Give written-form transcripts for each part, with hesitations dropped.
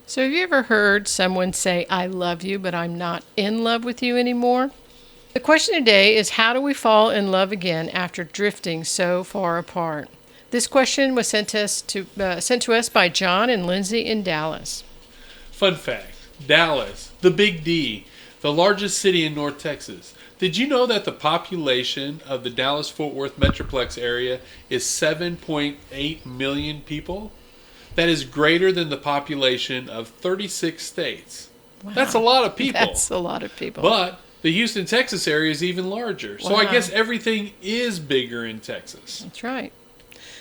So have you ever heard someone say, I love you, but I'm not in love with you anymore? The question today is, how do we fall in love again after drifting so far apart? This question was sent to us by John and Lindsay in Dallas. Fun fact, Dallas, the Big D, the largest city in North Texas. Did you know that the population of the Dallas-Fort Worth Metroplex area is 7.8 million people? That is greater than the population of 36 states. Wow. That's a lot of people. That's a lot of people. But the Houston, Texas area is even larger. So I Wow. guess everything is bigger in Texas. That's right.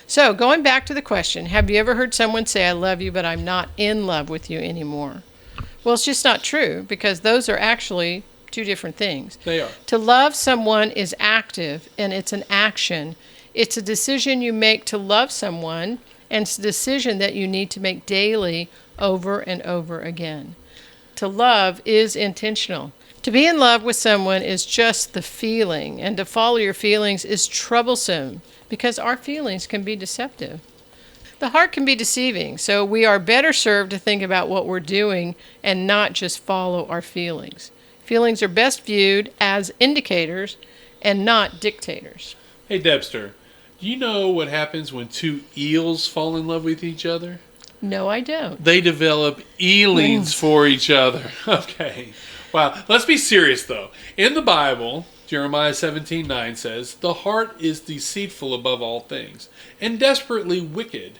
So going back to the question, have you ever heard someone say, I love you, but I'm not in love with you anymore? Well, it's just not true, because those are actually two different things. They are. To love someone is active, and it's an action. It's a decision you make to love someone, and it's a decision that you need to make daily over and over again. To love is intentional. To be in love with someone is just the feeling, and to follow your feelings is troublesome because our feelings can be deceptive. The heart can be deceiving, so we are better served to think about what we're doing and not just follow our feelings. Feelings are best viewed as indicators and not dictators. Hey, Debster, do you know what happens when two eels fall in love with each other? No, I don't. They develop eelings for each other. Okay. Wow. Let's be serious, though. In the Bible, Jeremiah 17:9 says, the heart is deceitful above all things and desperately wicked.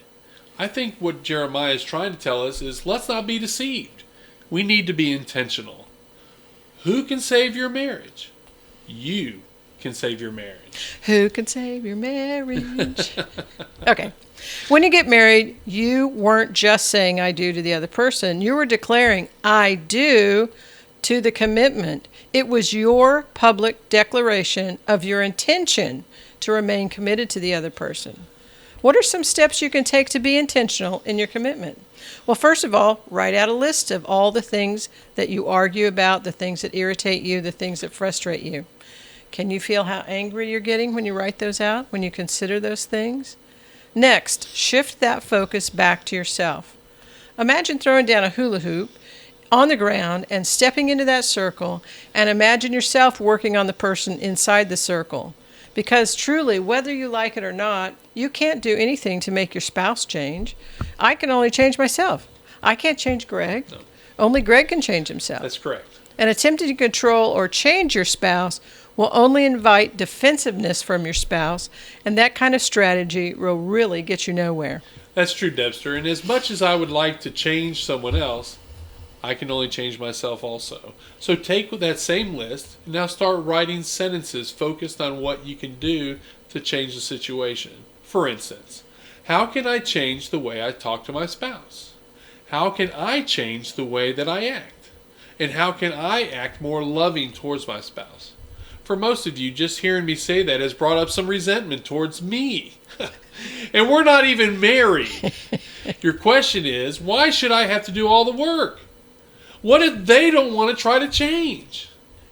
I think what Jeremiah is trying to tell us is, let's not be deceived. We need to be intentional. Who can save your marriage? You can save your marriage. Who can save your marriage? Okay. When you get married, you weren't just saying I do to the other person. You were declaring I do to the commitment. It was your public declaration of your intention to remain committed to the other person. What are some steps you can take to be intentional in your commitment? Well, first of all, write out a list of all the things that you argue about, the things that irritate you, the things that frustrate you. Can you feel how angry you're getting when you write those out, when you consider those things? Next, shift that focus back to yourself. Imagine throwing down a hula hoop on the ground and stepping into that circle, and imagine yourself working on the person inside the circle. Because truly, whether you like it or not, you can't do anything to make your spouse change. I can only change myself. I can't change Greg. No. Only Greg can change himself. That's correct. And attempting to control or change your spouse will only invite defensiveness from your spouse, and that kind of strategy will really get you nowhere. That's true, Debster. And as much as I would like to change someone else, I can only change myself also. So take that same list and now start writing sentences focused on what you can do to change the situation. For instance, how can I change the way I talk to my spouse? How can I change the way that I act? And how can I act more loving towards my spouse? For most of you, just hearing me say that has brought up some resentment towards me. And we're not even married. Your question is, why should I have to do all the work? What if they don't want to try to change?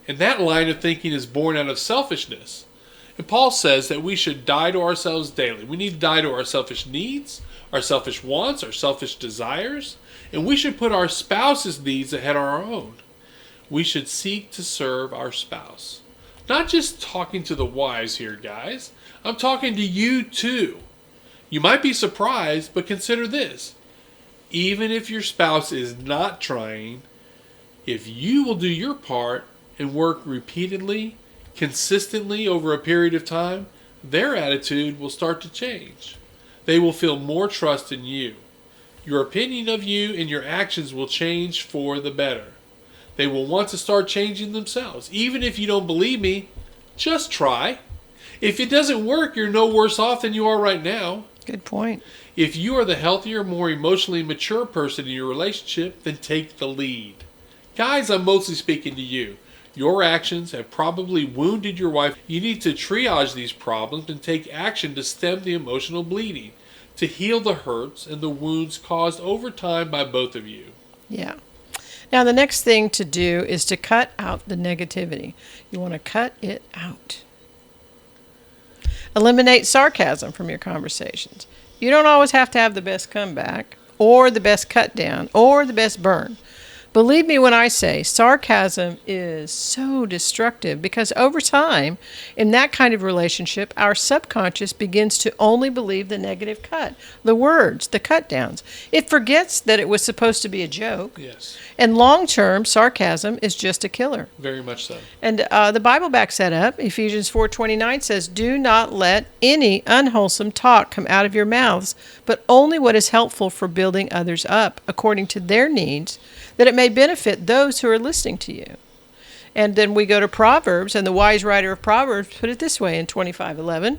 And that line of thinking is born out of selfishness. And Paul says that we should die to ourselves daily. We need to die to our selfish needs, our selfish wants, our selfish desires, and we should put our spouse's needs ahead of our own. We should seek to serve our spouse. Not just talking to the wives here, guys. I'm talking to you too. You might be surprised, but consider this. Even if your spouse is not trying, if you will do your part and work repeatedly, consistently over a period of time, their attitude will start to change. They will feel more trust in you. Your opinion of you and your actions will change for the better. They will want to start changing themselves. Even if you don't believe me, just try. If it doesn't work, you're no worse off than you are right now. Good point. If you are the healthier, more emotionally mature person in your relationship, then take the lead. Guys, I'm mostly speaking to you. Your actions have probably wounded your wife. You need to triage these problems and take action to stem the emotional bleeding, to heal the hurts and the wounds caused over time by both of you. Yeah. Now, the next thing to do is to cut out the negativity. You want to cut it out. Eliminate sarcasm from your conversations. You don't always have to have the best comeback or the best cut down, or the best burn. Believe me when I say sarcasm is so destructive, because over time, in that kind of relationship, our subconscious begins to only believe the negative cut, the words, the cut downs. It forgets that it was supposed to be a joke. Yes. And long-term, sarcasm is just a killer. Very much so. And the Bible backs that up. Ephesians 4:29 says, "Do not let any unwholesome talk come out of your mouths, but only what is helpful for building others up, according to their needs, that it may benefit those who are listening to you." And then we go to Proverbs, and the wise writer of Proverbs put it this way in 25:11,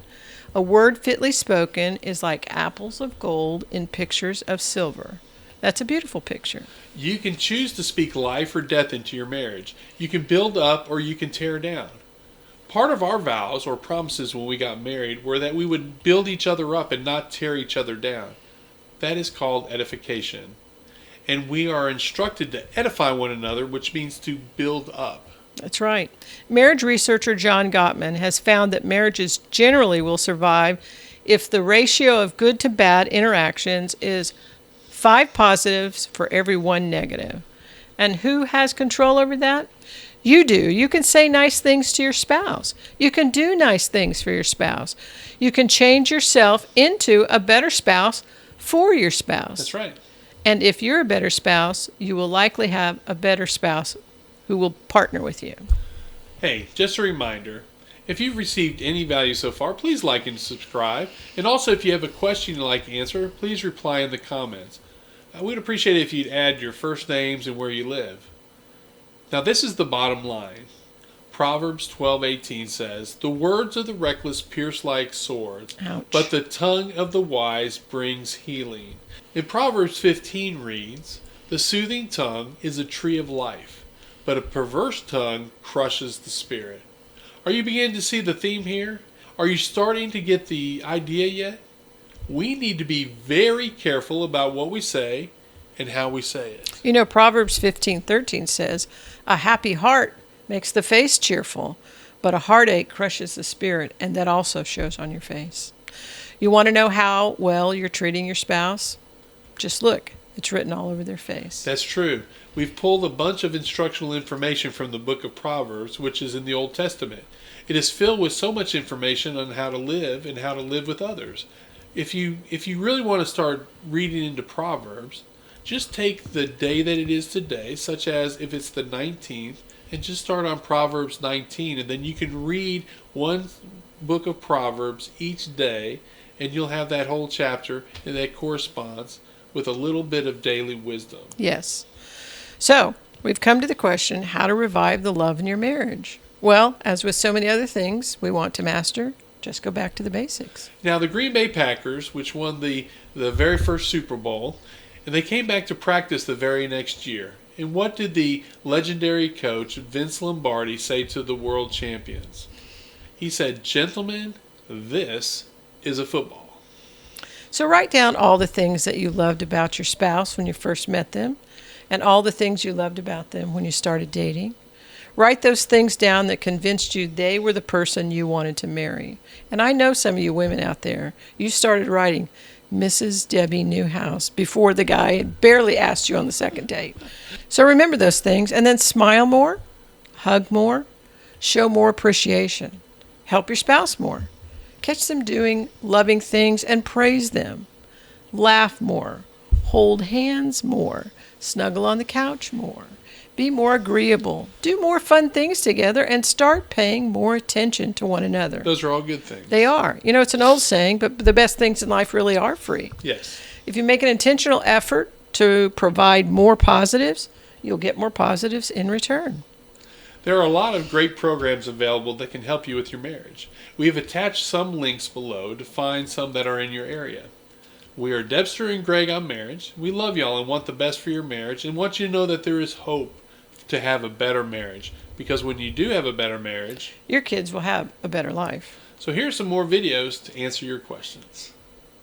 "A word fitly spoken is like apples of gold in pictures of silver." That's a beautiful picture. You can choose to speak life or death into your marriage. You can build up or you can tear down. Part of our vows or promises when we got married were that we would build each other up and not tear each other down. That is called edification. And we are instructed to edify one another, which means to build up. That's right. Marriage researcher John Gottman has found that marriages generally will survive if the ratio of good to bad interactions is 5 positives for every 1 negative. And who has control over that? You do. You can say nice things to your spouse. You can do nice things for your spouse. You can change yourself into a better spouse for your spouse. That's right. And if you're a better spouse, you will likely have a better spouse who will partner with you. Hey, just a reminder, if you've received any value so far, please like and subscribe. And also, if you have a question you'd like to answer, please reply in the comments. We'd appreciate it if you'd add your first names and where you live. Now, this is the bottom line. Proverbs 12:18 says, "The words of the reckless pierce like swords, Ouch. but the tongue of the wise brings healing." In Proverbs 15 reads, "The soothing tongue is a tree of life, but a perverse tongue crushes the spirit." Are you beginning to see the theme here? Are you starting to get the idea yet? We need to be very careful about what we say and how we say it. You know, Proverbs 15:13 says, "A happy heart makes the face cheerful, but a heartache crushes the spirit," and that also shows on your face. You want to know how well you're treating your spouse? Just look. It's written all over their face. That's true. We've pulled a bunch of instructional information from the book of Proverbs, which is in the Old Testament. It is filled with so much information on how to live and how to live with others. If you really want to start reading into Proverbs, just take the day that it is today, such as if it's the 19th, and just start on Proverbs 19, and then you can read one book of Proverbs each day, and you'll have that whole chapter, and that corresponds with a little bit of daily wisdom. Yes. So, we've come to the question, how to revive the love in your marriage. Well, as with so many other things we want to master, just go back to the basics. Now, the Green Bay Packers, which won the very first Super Bowl, and they came back to practice the very next year. And what did the legendary coach, Vince Lombardi, say to the world champions? He said, "Gentlemen, this is a football." So write down all the things that you loved about your spouse when you first met them, and all the things you loved about them when you started dating. Write those things down that convinced you they were the person you wanted to marry. And I know some of you women out there, you started writing Mrs. Debbie Newhouse before the guy had barely asked you on the second date. So remember those things, and then smile more, hug more, show more appreciation, help your spouse more, catch them doing loving things and praise them, laugh more, hold hands more, snuggle on the couch more. Be more agreeable, do more fun things together, and start paying more attention to one another. Those are all good things. They are. You know, it's an old saying, but the best things in life really are free. Yes. If you make an intentional effort to provide more positives, you'll get more positives in return. There are a lot of great programs available that can help you with your marriage. We have attached some links below to find some that are in your area. We are Debster and Greg on marriage. We love y'all and want the best for your marriage and want you to know that there is hope to have a better marriage, because when you do have a better marriage, your kids will have a better life. So here's some more videos to answer your questions.